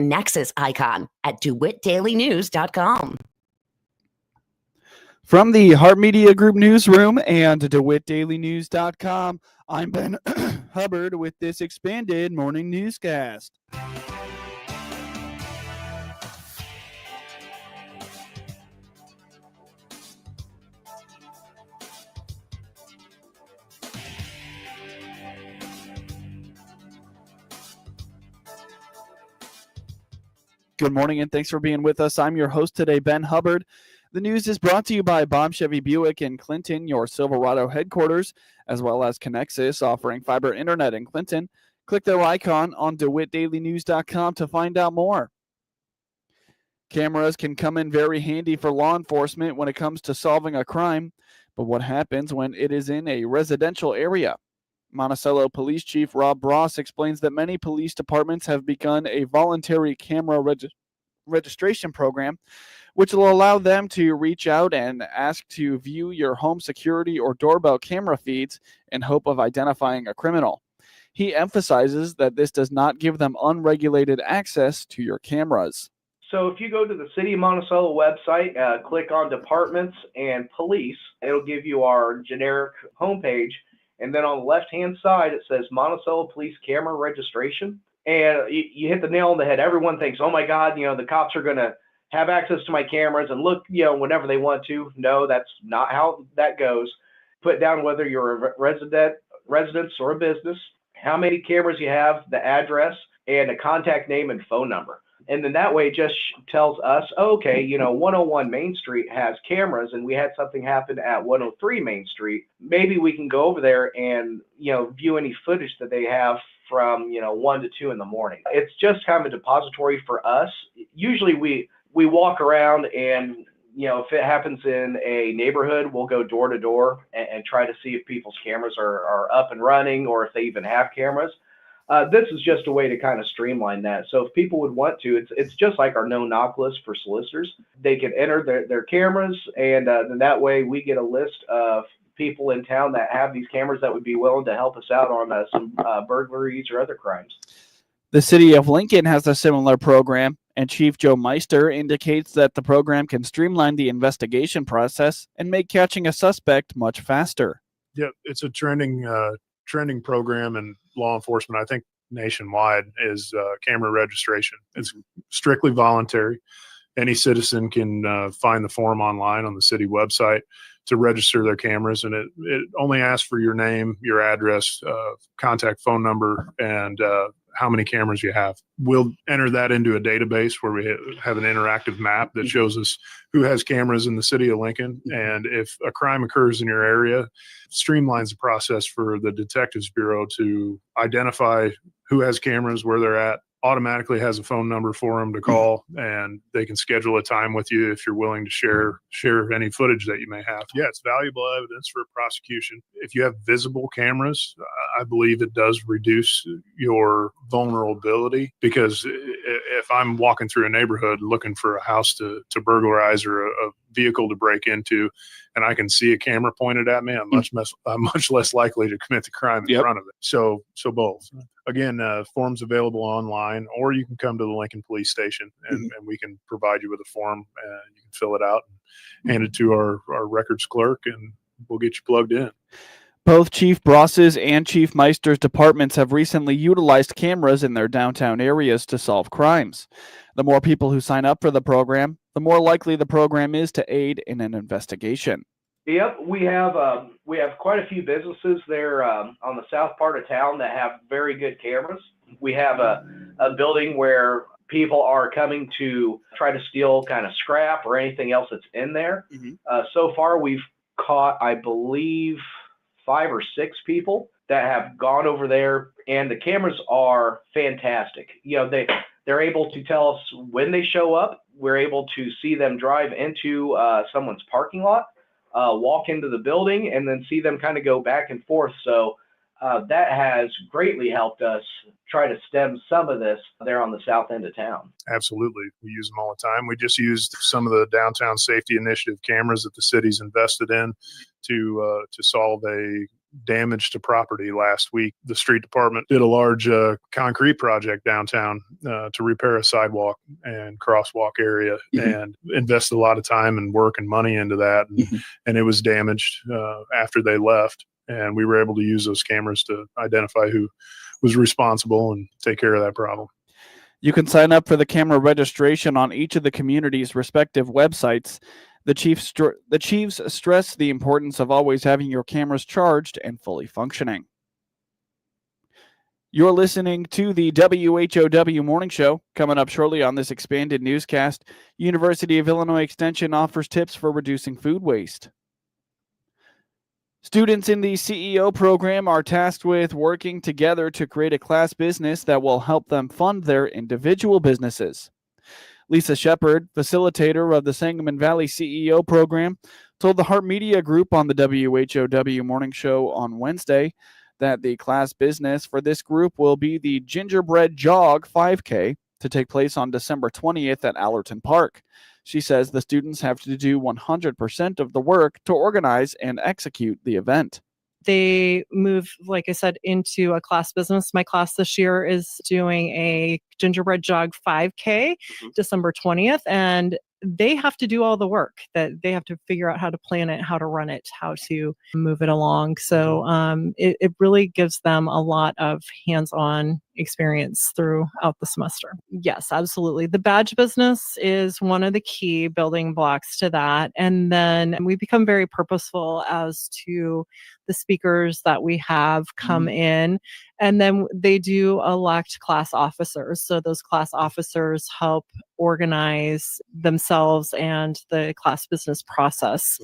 Nexus icon at DeWittDailyNews.com. From the Hart Media Group newsroom and DeWittDailyNews.com, I'm Ben Hubbard with this expanded morning newscast. Good morning and thanks for being with us. I'm your host today, Ben Hubbard. The news is brought to you by Bob Chevy Buick in Clinton, your Silverado headquarters, as well as Connexus, offering fiber internet in Clinton. Click their icon on DeWittDailyNews.com to find out more. Cameras can come in very handy for law enforcement when it comes to solving a crime, but what happens when it is in a residential area? Monticello Police Chief Rob Ross explains that many police departments have begun a voluntary camera registration program, which will allow them to reach out and ask to view your home security or doorbell camera feeds in hope of identifying a criminal. He emphasizes that this does not give them unregulated access to your cameras. So if you go to the City of Monticello website, click on Departments and Police, it'll give you our generic homepage. And then on the left-hand side, it says Monticello Police Camera Registration. And you hit the nail on the head. Everyone thinks, oh my God, the cops are going to have access to my cameras and look, whenever they want to. No, that's not how that goes. Put down whether you're a residence or a business, how many cameras you have, the address, and a contact name and phone number. And then that way it just tells us, okay, 101 Main Street has cameras and we had something happen at 103 Main Street. Maybe we can go over there and, view any footage that they have from, 1 to 2 in the morning. It's just kind of a depository for us. Usually we walk around and, if it happens in a neighborhood, we'll go door to door and try to see if people's cameras are up and running or if they even have cameras. This is just a way to kind of streamline that. So if people would want to, it's just like our no-knock list for solicitors. They can enter their cameras, and then that way we get a list of people in town that have these cameras that would be willing to help us out on some burglaries or other crimes. The City of Lincoln has a similar program, and Chief Joe Meister indicates that the program can streamline the investigation process and make catching a suspect much faster. Yeah, it's a trending program in law enforcement, I think nationwide, is camera registration. It's strictly voluntary. Any citizen can find the form online on the city website to register their cameras, and it only asks for your name, your address, contact phone number, and how many cameras you have. We'll enter that into a database where we have an interactive map that shows us who has cameras in the city of Lincoln. And if a crime occurs in your area, streamlines the process for the Detectives Bureau to identify who has cameras, where they're at, automatically has a phone number for them to call, and they can schedule a time with you if you're willing to share any footage that you may have. Yeah, it's valuable evidence for prosecution. If you have visible cameras, I believe it does reduce your vulnerability, because if I'm walking through a neighborhood looking for a house to burglarize or a vehicle to break into, and I can see a camera pointed at me, I'm much less likely to commit the crime in front of it. So both. Again, forms available online, or you can come to the Lincoln Police Station and we can provide you with a form, and you can fill it out and hand it to our records clerk, and we'll get you plugged in. Both Chief Bross's and Chief Meister's departments have recently utilized cameras in their downtown areas to solve crimes. The more people who sign up for the program, the more likely the program is to aid in an investigation. Yep, we have quite a few businesses there on the south part of town that have very good cameras. We have a building where people are coming to try to steal kind of scrap or anything else that's in there. So far, we've caught, I believe, 5 or 6 people that have gone over there, and the cameras are fantastic. They're able to tell us when they show up. We're able to see them drive into someone's parking lot, walk into the building, and then see them kind of go back and forth. So that has greatly helped us try to stem some of this there on the south end of town. Absolutely. We use them all the time. We just used some of the downtown safety initiative cameras that the city's invested in to solve a damage to property last week. The street department did a large concrete project downtown to repair a sidewalk and crosswalk area, and invested a lot of time and work and money into that. And it was damaged after they left. And we were able to use those cameras to identify who was responsible and take care of that problem. You can sign up for the camera registration on each of the community's respective websites. The Chiefs stress the importance of always having your cameras charged and fully functioning. You're listening to the WHOW Morning Show. Coming up shortly on this expanded newscast, University of Illinois Extension offers tips for reducing food waste. Students in the CEO program are tasked with working together to create a class business that will help them fund their individual businesses. Lisa Shepard, facilitator of the Sangamon Valley CEO program, told the Heart Media Group on the WHOW Morning Show on Wednesday that the class business for this group will be the Gingerbread Jog 5K to take place on December 20th at Allerton Park. She says the students have to do 100% of the work to organize and execute the event. They move, like I said, into a class business. My class this year is doing a Gingerbread Jog 5K, December 20th, and they have to do all the work. That they have to figure out how to plan it, how to run it, how to move it along. So it really gives them a lot of hands-on experience throughout the semester. Yes, absolutely. The badge business is one of the key building blocks to that. And then we become very purposeful as to the speakers that we have come in. And then they do elect class officers. So those class officers help organize themselves and the class business process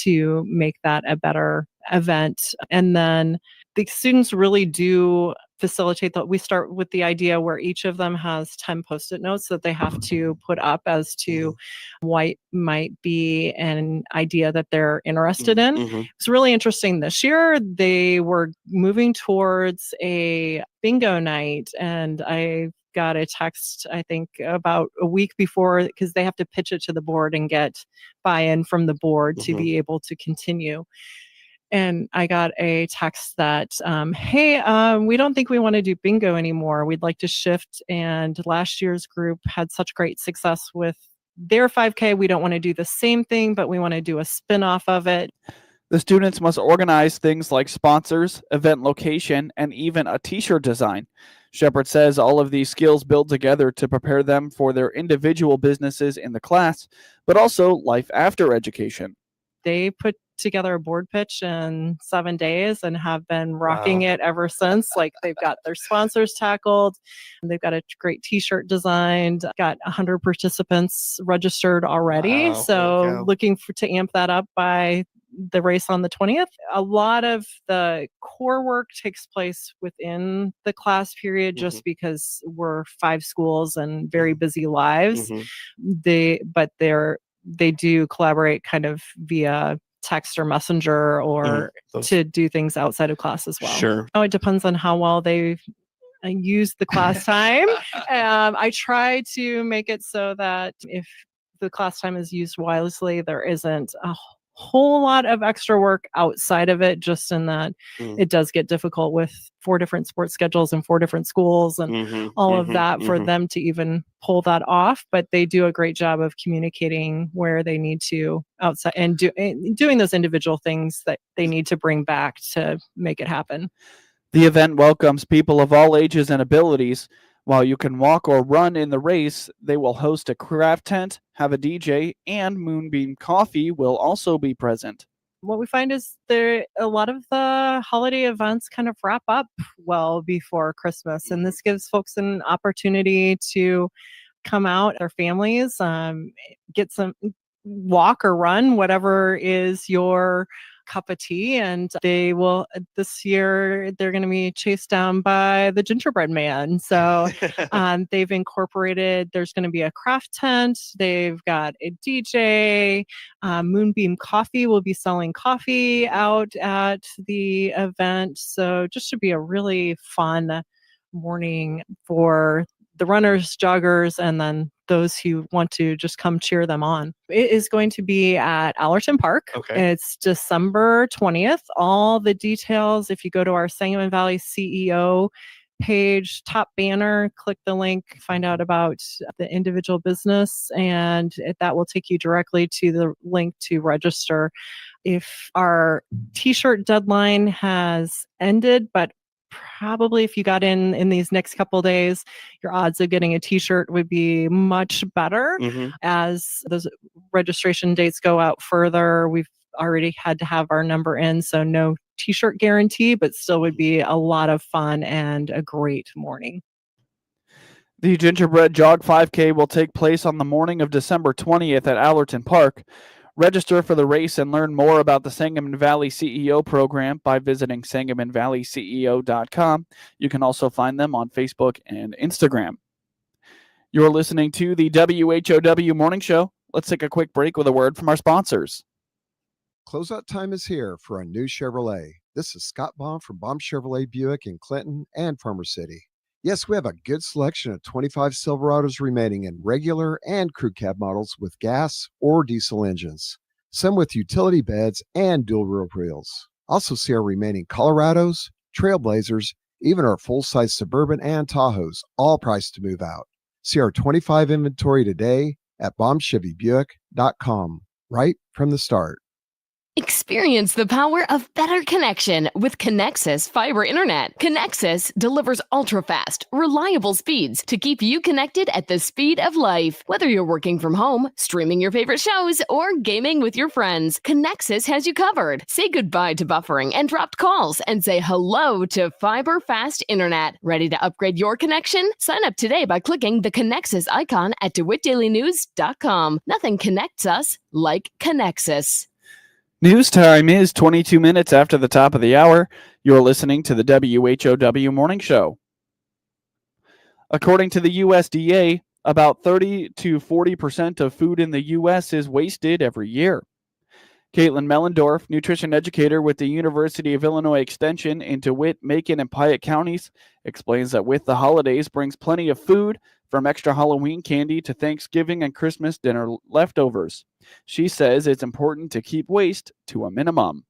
to make that a better event. And then the students really do facilitate that. We start with the idea where each of them has 10 Post-it notes that they have to put up as to what might be an idea that they're interested in. It's really interesting. This year, they were moving towards a bingo night, and I got a text, I think, about a week before, because they have to pitch it to the board and get buy-in from the board to be able to continue. And I got a text that, hey, we don't think we want to do bingo anymore. We'd like to shift. And last year's group had such great success with their 5K. We don't want to do the same thing, but we want to do a spin-off of it. The students must organize things like sponsors, event location, and even a t-shirt design. Shepard says all of these skills build together to prepare them for their individual businesses in the class, but also life after education. They put together a board pitch in 7 days and have been rocking it ever since. Like, they've got their sponsors tackled, and they've got a great t-shirt designed, got 100 participants registered already. So looking to amp that up by the race on the 20th. A lot of the core work takes place within the class period just because we're 5 schools and very busy lives. They do collaborate kind of via text or messenger or to do things outside of class as well. Sure. It depends on how well they use the class time. I try to make it so that if the class time is used wisely, there isn't a whole lot of extra work outside of it, just in that it does get difficult with 4 different sports schedules and 4 different schools and all of that for them to even pull that off. But they do a great job of communicating where they need to outside and doing those individual things that they need to bring back to make it happen. The event welcomes people of all ages and abilities. While you can walk or run in the race, they will host a craft tent, have a DJ, and Moonbeam Coffee will also be present. What we find is a lot of the holiday events kind of wrap up well before Christmas, and this gives folks an opportunity to come out, their families, get some walk or run, whatever is your cup of tea. And they will, this year, they're going to be chased down by the gingerbread man. So they've incorporated, there's going to be a craft tent. They've got a DJ. Moonbeam Coffee will be selling coffee out at the event. So just should be a really fun morning for the runners, joggers, and then those who want to just come cheer them on. It is going to be at Allerton Park. Okay. It's December 20th. All the details, if you go to our Sangamon Valley CEO page, top banner, click the link, find out about the individual business, and that will take you directly to the link to register. If our t-shirt deadline has ended, but probably if you got in these next couple of days, your odds of getting a t-shirt would be much better. As those registration dates go out further. We've already had to have our number in, so no t-shirt guarantee, but still would be a lot of fun and a great morning. The Gingerbread Jog 5K will take place on the morning of December 20th at Allerton Park. Register for the race and learn more about the Sangamon Valley CEO program by visiting sangamonvalleyceo.com. You can also find them on Facebook and Instagram. You're listening to the WHOW Morning Show. Let's take a quick break with a word from our sponsors. Closeout time is here for a new Chevrolet. This is Scott Baum from Baum Chevrolet Buick in Clinton and Farmer City. Yes, we have a good selection of 25 Silverados remaining in regular and crew cab models with gas or diesel engines. Some with utility beds and dual rear wheels. Also see our remaining Colorados, Trailblazers, even our full-size Suburban and Tahoes, all priced to move out. See our 25 inventory today at BaumChevyBuick.com, right from the start. Experience the power of better connection with Connexus Fiber Internet. Connexus delivers ultra-fast, reliable speeds to keep you connected at the speed of life. Whether you're working from home, streaming your favorite shows, or gaming with your friends, Connexus has you covered. Say goodbye to buffering and dropped calls and say hello to fiber fast internet. Ready to upgrade your connection? Sign up today by clicking the Connexus icon at DeWittDailyNews.com. Nothing connects us like Connexus. News time is 22 minutes after the top of the hour. You're listening to the WHOW Morning Show. According to the USDA, about 30 to 40% of food in the U.S. is wasted every year. Caitlin Mellendorf, nutrition educator with the University of Illinois Extension in DeWitt, Macon, and Piatt counties, explains that with the holidays brings plenty of food, from extra Halloween candy to Thanksgiving and Christmas dinner leftovers. She says it's important to keep waste to a minimum.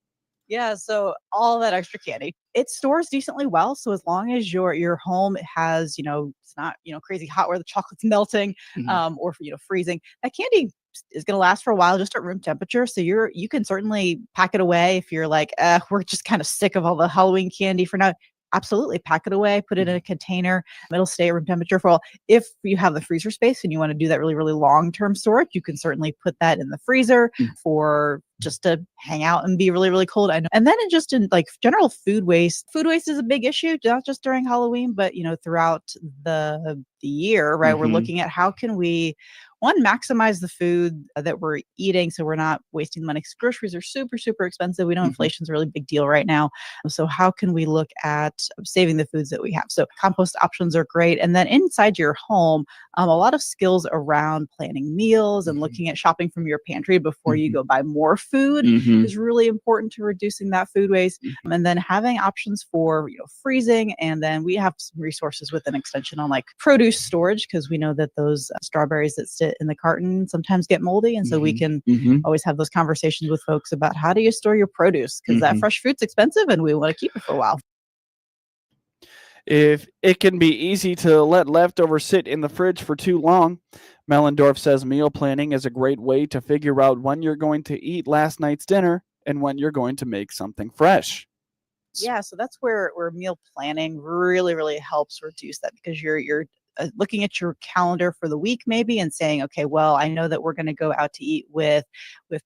Yeah, so all that extra candy, it stores decently well. So as long as your home has, it's not, crazy hot where the chocolate's melting, or freezing, that candy is going to last for a while just at room temperature. So you can certainly pack it away if you're like, we're just kind of sick of all the Halloween candy for now. Absolutely, pack it away, put it in a container. It'll stay at room temperature for a while. If you have the freezer space and you want to do that really, really long-term storage, you can certainly put that in the freezer for just to hang out and be really, really cold. And then in like general food waste is a big issue, not just during Halloween, but throughout the year, right? We're looking at how can we maximize the food that we're eating so we're not wasting money. Groceries are super, super expensive. We know inflation's a really big deal right now. So how can we look at saving the foods that we have? So compost options are great. And then inside your home, a lot of skills around planning meals and looking at shopping from your pantry before you go buy more food is really important to reducing that food waste. And then having options for freezing. And then we have some resources within Extension on like produce storage, because we know that those strawberries that sit in the carton sometimes get moldy. And so we can always have those conversations with folks about how do you store your produce, because that fresh fruit's expensive and we want to keep it for a while. If it can be easy to let leftovers sit in the fridge for too long, Mellendorf says meal planning is a great way to figure out when you're going to eat last night's dinner and when you're going to make something fresh. Yeah, so that's where meal planning really, really helps reduce that, because you're looking at your calendar for the week maybe and saying, okay, well, I know that we're going to go out to eat with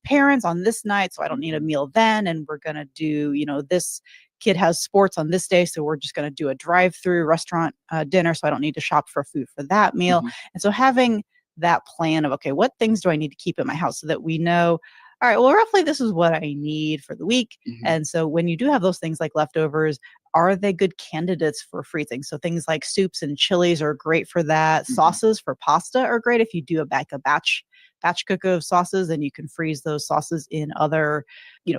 parents on this night, so I don't need a meal then. And we're going to do, this kid has sports on this day, so we're just going to do a drive-through restaurant dinner, so I don't need to shop for food for that meal. And so having that plan of, okay, what things do I need to keep in my house so that we know, all right, well, roughly this is what I need for the week. And so when you do have those things like leftovers, are they good candidates for freezing? So things like soups and chilies are great for that. Sauces for pasta are great if you do a batch batch cook of sauces, and you can freeze those sauces in other,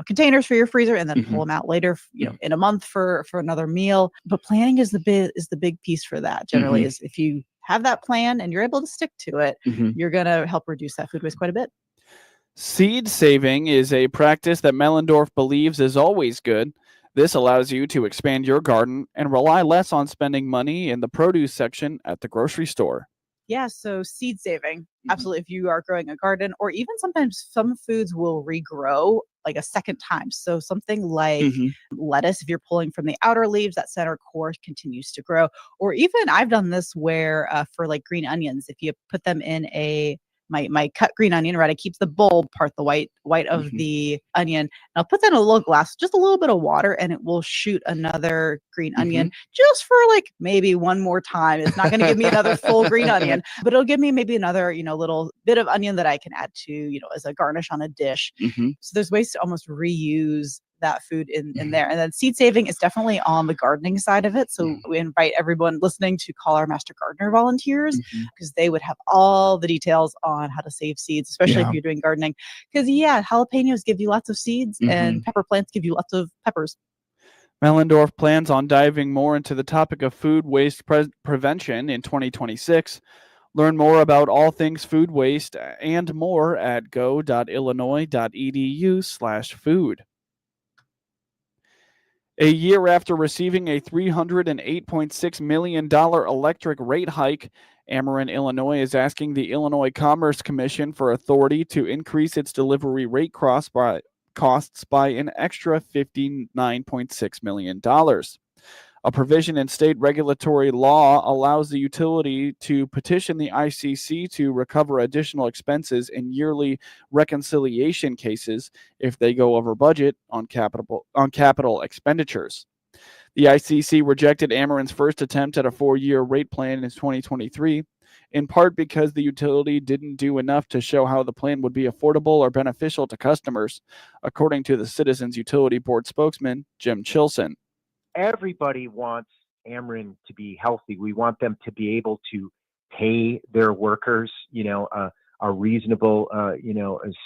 containers for your freezer, and then pull them out later, in a month for another meal. But planning is the big piece for that. Generally, is if you have that plan and you're able to stick to it, you're going to help reduce that food waste quite a bit. Seed saving is a practice that Mellendorf believes is always good. This allows you to expand your garden and rely less on spending money in the produce section at the grocery store. Yeah, so seed saving, absolutely. If you are growing a garden, or even sometimes some foods will regrow like a second time. So something like lettuce, if you're pulling from the outer leaves, that center core continues to grow. Or even I've done this where for like green onions, if you put them in my cut green onion, right? I keep the bulb part, the white of the onion. And I'll put that in a little glass, just a little bit of water, and it will shoot another green onion just for like maybe one more time. It's not going to give me another full green onion, but it'll give me maybe another, little bit of onion that I can add to, as a garnish on a dish. So there's ways to almost reuse that food in there. And then seed saving is definitely on the gardening side of it. So we invite everyone listening to call our Master Gardener volunteers, because they would have all the details on how to save seeds, especially if you're doing gardening. Because jalapenos give you lots of seeds, and pepper plants give you lots of peppers. Mellendorf plans on diving more into the topic of food waste prevention in 2026. Learn more about all things food waste and more at go.illinois.edu/food. A year after receiving a $308.6 million electric rate hike, Ameren, Illinois is asking the Illinois Commerce Commission for authority to increase its delivery rate costs by an extra $59.6 million. A provision in state regulatory law allows the utility to petition the ICC to recover additional expenses in yearly reconciliation cases if they go over budget on capital expenditures. The ICC rejected Ameren's first attempt at a 4-year rate plan in 2023, in part because the utility didn't do enough to show how the plan would be affordable or beneficial to customers, according to the Citizens Utility Board spokesman, Jim Chilson. Everybody wants Ameren to be healthy. We want them to be able to pay their workers, a reasonable,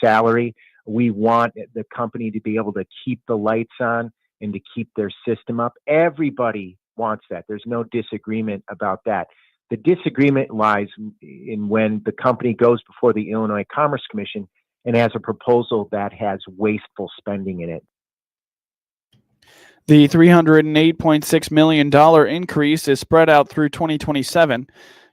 salary. We want the company to be able to keep the lights on and to keep their system up. Everybody wants that. There's no disagreement about that. The disagreement lies in when the company goes before the Illinois Commerce Commission and has a proposal that has wasteful spending in it. The $308.6 million increase is spread out through 2027.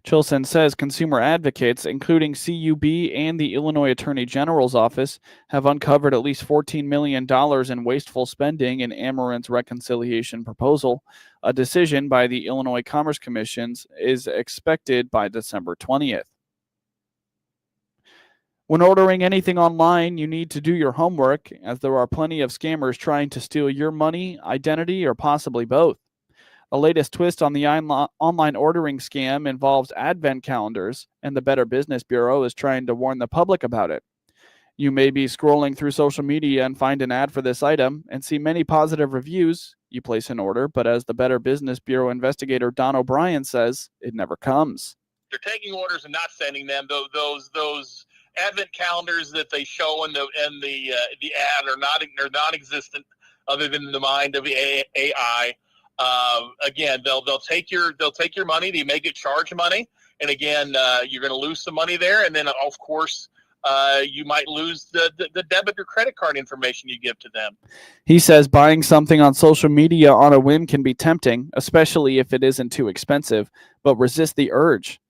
Chilson says consumer advocates, including CUB and the Illinois Attorney General's office, have uncovered at least $14 million in wasteful spending in Ameren's reconciliation proposal. A decision by the Illinois Commerce Commission is expected by December 20th. When ordering anything online, you need to do your homework, as there are plenty of scammers trying to steal your money, identity, or possibly both. The latest twist on the online ordering scam involves advent calendars, and the Better Business Bureau is trying to warn the public about it. You may be scrolling through social media and find an ad for this item and see many positive reviews. You place an order, but as the Better Business Bureau investigator Don O'Brien says, it never comes. They're taking orders and not sending them. Those advent calendars that they show in the ad are non-existent, other than in the mind of the AI. Again, they'll take your money. They may get charged money, and again, you're going to lose some money there. And then, of course, you might lose the debit or credit card information you give to them. He says buying something on social media on a whim can be tempting, especially if it isn't too expensive, but resist the urge.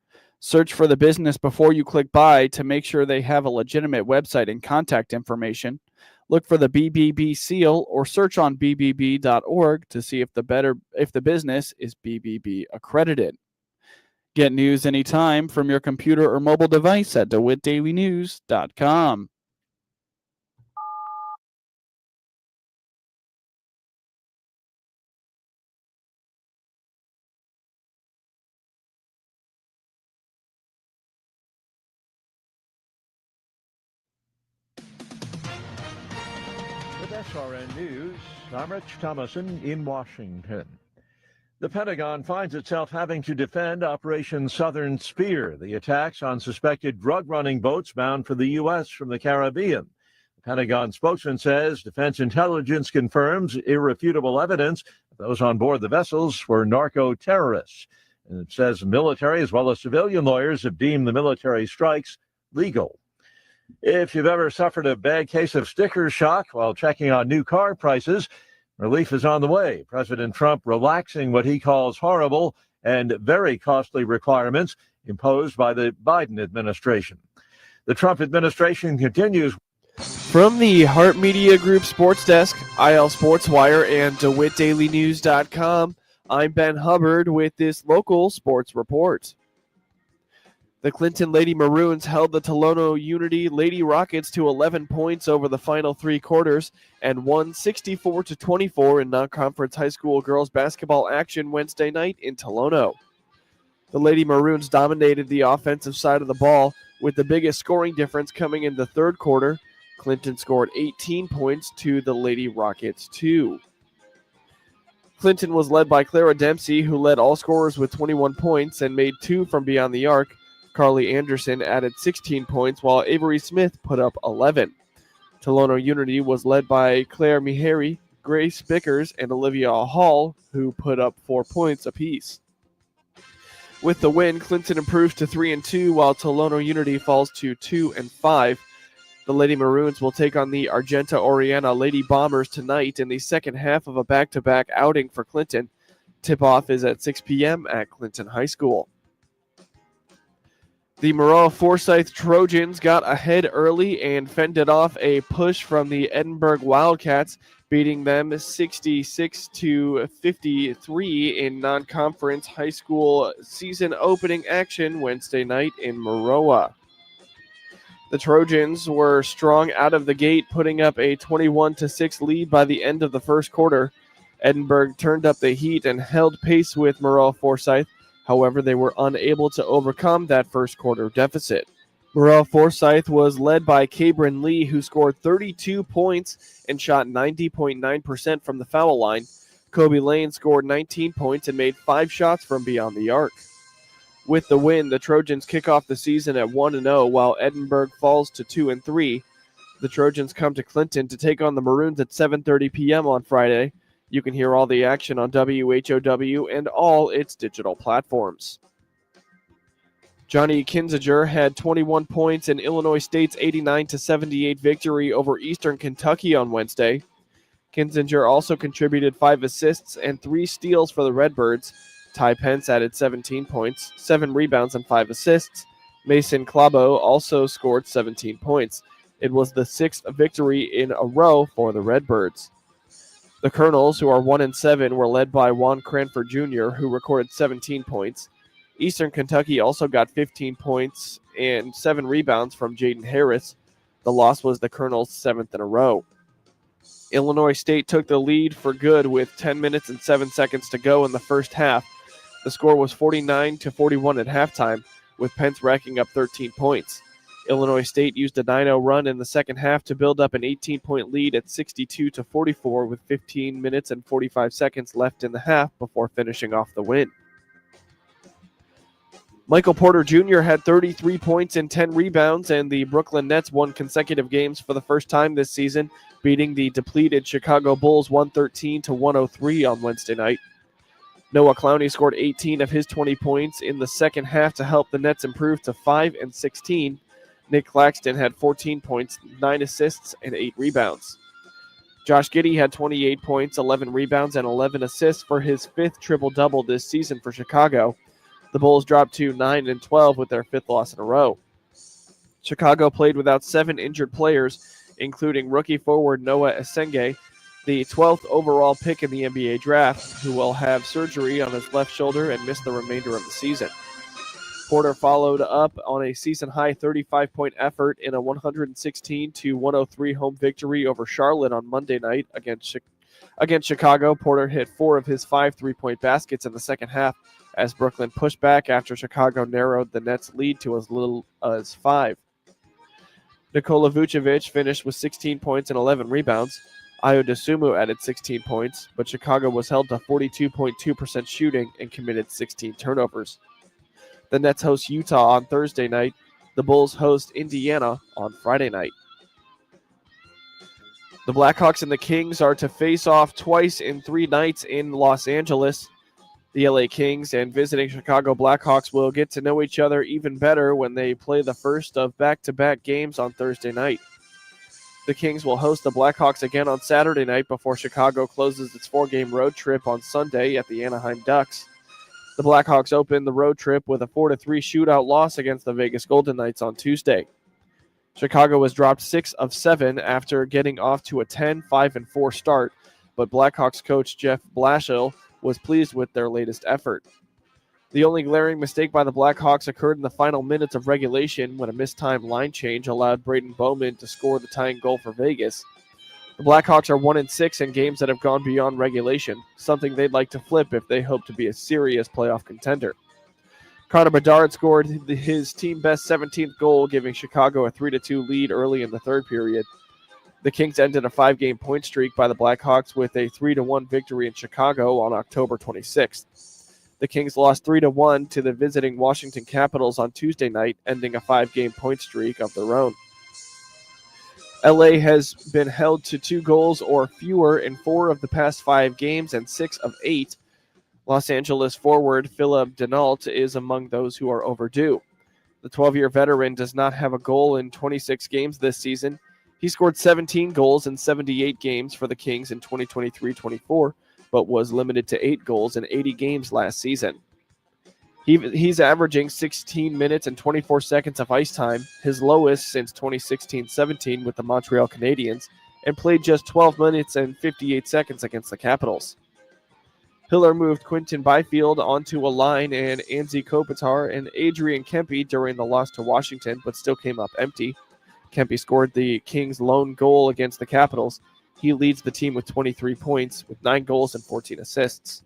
Search for the business before you click buy to make sure they have a legitimate website and contact information. Look for the BBB seal or search on bbb.org to see if the business is BBB accredited. Get news anytime from your computer or mobile device at DeWittDailyNews.com. With SRN News, I'm Rich Thomason in Washington. The Pentagon finds itself having to defend Operation Southern Spear, the attacks on suspected drug-running boats bound for the U.S. from the Caribbean. The Pentagon spokesman says defense intelligence confirms irrefutable evidence that those on board the vessels were narco-terrorists. And it says military as well as civilian lawyers have deemed the military strikes legal. If you've ever suffered a bad case of sticker shock while checking on new car prices, relief is on the way. President Trump relaxing what he calls horrible and very costly requirements imposed by the Biden administration. The Trump administration continues. From the Hart Media Group Sports Desk, IL Sports Wire, and DeWittDailyNews.com, I'm Ben Hubbard with this local sports report. The Clinton Lady Maroons held the Tolono Unity Lady Rockets to 11 points over the final three quarters and won 64-24 in non-conference high school girls basketball action Wednesday night in Tolono. The Lady Maroons dominated the offensive side of the ball, with the biggest scoring difference coming in the third quarter. Clinton scored 18 points to the Lady Rockets 2. Clinton was led by Clara Dempsey, who led all scorers with 21 points and made 2 from beyond the arc. Carly Anderson added 16 points, while Avery Smith put up 11. Tolono Unity was led by Claire Mihari, Grace Bickers, and Olivia Hall, who put up 4 points apiece. With the win, Clinton improves to 3-2, while Tolono Unity falls to 2-5. The Lady Maroons will take on the Argenta Oriana Lady Bombers tonight in the second half of a back-to-back outing for Clinton. Tip-off is at 6 p.m. at Clinton High School. The Maroa-Forsyth Trojans got ahead early and fended off a push from the Edinburg Wildcats, beating them 66-53 in non-conference high school season opening action Wednesday night in Maroa. The Trojans were strong out of the gate, putting up a 21-6 lead by the end of the first quarter. Edinburg turned up the heat and held pace with Maroa-Forsyth. However, they were unable to overcome that first quarter deficit. Maroa-Forsyth was led by Cabrin Lee, who scored 32 points and shot 90.9% from the foul line. Kobe Lane scored 19 points and made 5 shots from beyond the arc. With the win, the Trojans kick off the season at 1-0, while Edinburg falls to 2-3. The Trojans come to Clinton to take on the Maroons at 7:30 p.m. on Friday. You can hear all the action on WHOW and all its digital platforms. Johnny Kinziger had 21 points in Illinois State's 89-78 victory over Eastern Kentucky on Wednesday. Kinziger also contributed 5 assists and 3 steals for the Redbirds. Ty Pence added 17 points, 7 rebounds, and 5 assists. Mason Clabo also scored 17 points. It was the 6th victory in a row for the Redbirds. The Colonels, who are 1-7, were led by Juan Cranford Jr., who recorded 17 points. Eastern Kentucky also got 15 points and 7 rebounds from Jaden Harris. The loss was the Colonels' 7th in a row. Illinois State took the lead for good with 10 minutes and 7 seconds to go in the first half. The score was 49-41 at halftime, with Pence racking up 13 points. Illinois State used a 9-0 run in the second half to build up an 18-point lead at 62-44 with 15 minutes and 45 seconds left in the half before finishing off the win. Michael Porter Jr. had 33 points and 10 rebounds, and the Brooklyn Nets won consecutive games for the first time this season, beating the depleted Chicago Bulls 113-103 on Wednesday night. Noah Clowney scored 18 of his 20 points in the second half to help the Nets improve to 5-16. Nick Claxton had 14 points, 9 assists, and 8 rebounds. Josh Giddey had 28 points, 11 rebounds, and 11 assists for his 5th triple-double this season for Chicago. The Bulls dropped to 9-12 with their 5th loss in a row. Chicago played without 7 injured players, including rookie forward Noah Esenge, the 12th overall pick in the NBA draft, who will have surgery on his left shoulder and miss the remainder of the season. Porter followed up on a season-high 35-point effort in a 116-103 home victory over Charlotte on Monday night against Chicago. Porter hit 4 of his 5 3-point baskets in the second half as Brooklyn pushed back after Chicago narrowed the Nets' lead to as little as 5. Nikola Vucevic finished with 16 points and 11 rebounds. Ayo Dosunmu added 16 points, but Chicago was held to 42.2% shooting and committed 16 turnovers. The Nets host Utah on Thursday night. The Bulls host Indiana on Friday night. The Blackhawks and the Kings are to face off twice in 3 nights in Los Angeles. The LA Kings and visiting Chicago Blackhawks will get to know each other even better when they play the first of back-to-back games on Thursday night. The Kings will host the Blackhawks again on Saturday night before Chicago closes its 4-game road trip on Sunday at the Anaheim Ducks. The Blackhawks opened the road trip with a 4-3 shootout loss against the Vegas Golden Knights on Tuesday. Chicago was dropped 6 of 7 after getting off to a 10-5-4 start, but Blackhawks coach Jeff Blashill was pleased with their latest effort. The only glaring mistake by the Blackhawks occurred in the final minutes of regulation when a mistimed line change allowed Braden Bowman to score the tying goal for Vegas. The Blackhawks are 1-6 in games that have gone beyond regulation, something they'd like to flip if they hope to be a serious playoff contender. Connor Bedard scored his team-best 17th goal, giving Chicago a 3-2 lead early in the third period. The Kings ended a 5-game point streak by the Blackhawks with a 3-1 victory in Chicago on October 26th. The Kings lost 3-1 to the visiting Washington Capitals on Tuesday night, ending a 5-game point streak of their own. LA has been held to 2 goals or fewer in 4 of the past 5 games and 6 of 8. Los Angeles forward Philip Denault is among those who are overdue. The 12-year veteran does not have a goal in 26 games this season. He scored 17 goals in 78 games for the Kings in 2023-24, but was limited to 8 goals in 80 games last season. He's averaging 16 minutes and 24 seconds of ice time, his lowest since 2016-17 with the Montreal Canadiens, and played just 12 minutes and 58 seconds against the Capitals. Hiller moved Quinton Byfield onto a line and Anze Kopitar and Adrian Kempe during the loss to Washington, but still came up empty. Kempe scored the Kings' lone goal against the Capitals. He leads the team with 23 points, with 9 goals and 14 assists.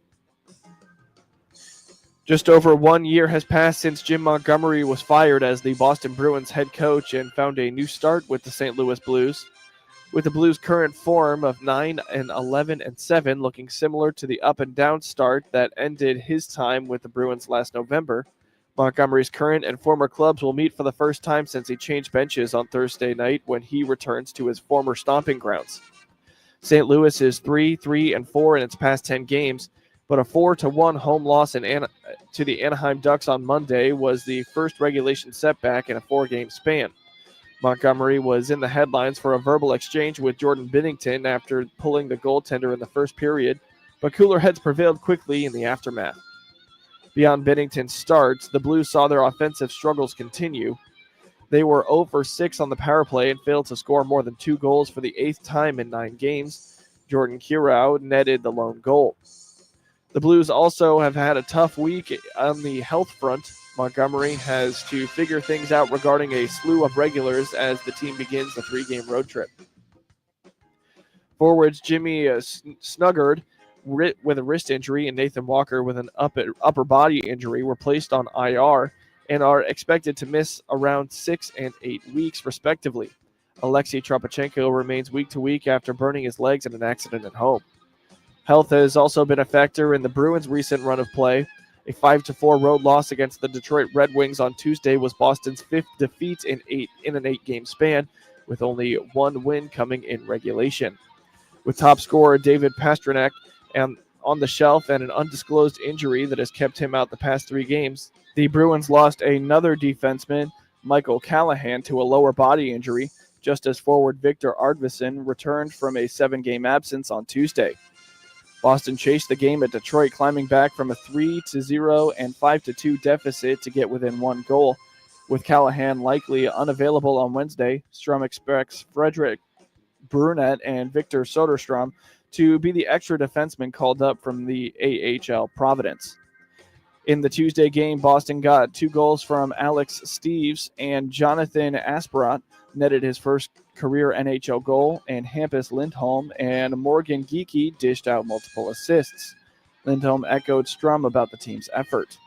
Just over 1 year has passed since Jim Montgomery was fired as the Boston Bruins head coach and found a new start with the St. Louis Blues. With the Blues' current form of 9-11-7 looking similar to the up-and-down start that ended his time with the Bruins last November, Montgomery's current and former clubs will meet for the first time since he changed benches on Thursday night when he returns to his former stomping grounds. St. Louis is 3-3-4 in its past 10 games, but a 4-1 home loss to the Anaheim Ducks on Monday was the first regulation setback in a 4-game span. Montgomery was in the headlines for a verbal exchange with Jordan Binnington after pulling the goaltender in the first period, but cooler heads prevailed quickly in the aftermath. Beyond Binnington's starts, the Blues saw their offensive struggles continue. They were 0-for-6 on the power play and failed to score more than 2 goals for the 8th time in 9 games. Jordan Kyrou netted the lone goal. The Blues also have had a tough week on the health front. Montgomery has to figure things out regarding a slew of regulars as the team begins the 3-game road trip. Forwards Jimmy Snuggard with a wrist injury and Nathan Walker with an upper body injury were placed on IR and are expected to miss around 6 and 8 weeks, respectively. Alexei Tropichenko remains week to week after burning his legs in an accident at home. Health has also been a factor in the Bruins' recent run of play. A 5-4 road loss against the Detroit Red Wings on Tuesday was Boston's 5th defeat in an 8-game span, with only 1 win coming in regulation. With top scorer David Pastrnak on the shelf and an undisclosed injury that has kept him out the past 3 games, the Bruins lost another defenseman, Michael Callahan, to a lower body injury, just as forward Victor Arvidsson returned from a 7-game absence on Tuesday. Boston chased the game at Detroit, climbing back from a 3-0 and 5-2 deficit to get within 1 goal. With Callahan likely unavailable on Wednesday, Strum expects Frederick Brunette and Victor Soderstrom to be the extra defensemen called up from the AHL Providence. In the Tuesday game, Boston got 2 goals from Alex Steeves, and Jonathan Asperat netted his first career NHL goal, and Hampus Lindholm and Morgan Geekie dished out multiple assists. Lindholm echoed Strum about the team's effort.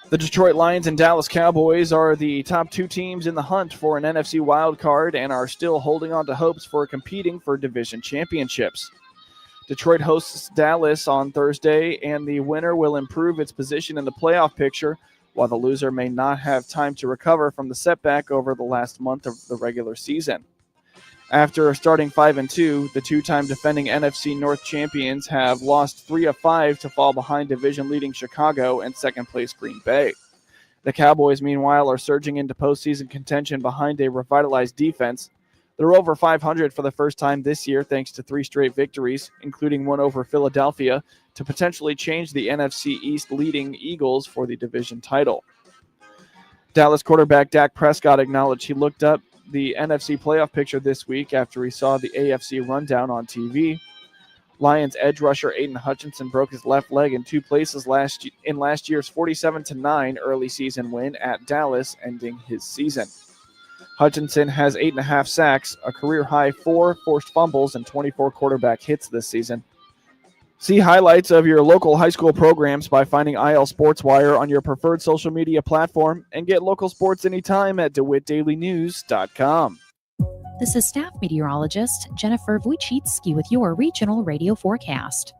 The Detroit Lions and Dallas Cowboys are the top two teams in the hunt for an NFC wild card and are still holding on to hopes for competing for division championships. Detroit hosts Dallas on Thursday, and the winner will improve its position in the playoff picture, while the loser may not have time to recover from the setback over the last month of the regular season. After starting 5-2, the two-time defending NFC North champions have lost 3 of 5 to fall behind division-leading Chicago and second-place Green Bay. The Cowboys, meanwhile, are surging into postseason contention behind a revitalized defense. They're over 500 for the first time this year thanks to 3 straight victories, including one over Philadelphia, to potentially change the NFC East leading Eagles for the division title. Dallas quarterback Dak Prescott acknowledged he looked up the NFC playoff picture this week after he saw the AFC rundown on TV. Lions edge rusher Aiden Hutchinson broke his left leg in 2 places last year's 47-9 early season win at Dallas, ending his season. Hutchinson has 8.5 sacks, a career-high 4 forced fumbles, and 24 quarterback hits this season. See highlights of your local high school programs by finding IL SportsWire on your preferred social media platform, and get local sports anytime at DeWittDailyNews.com. This is staff meteorologist Jennifer Wojcicki with your regional radio forecast.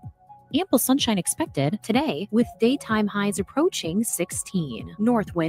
Ample sunshine expected today with daytime highs approaching 16. North wind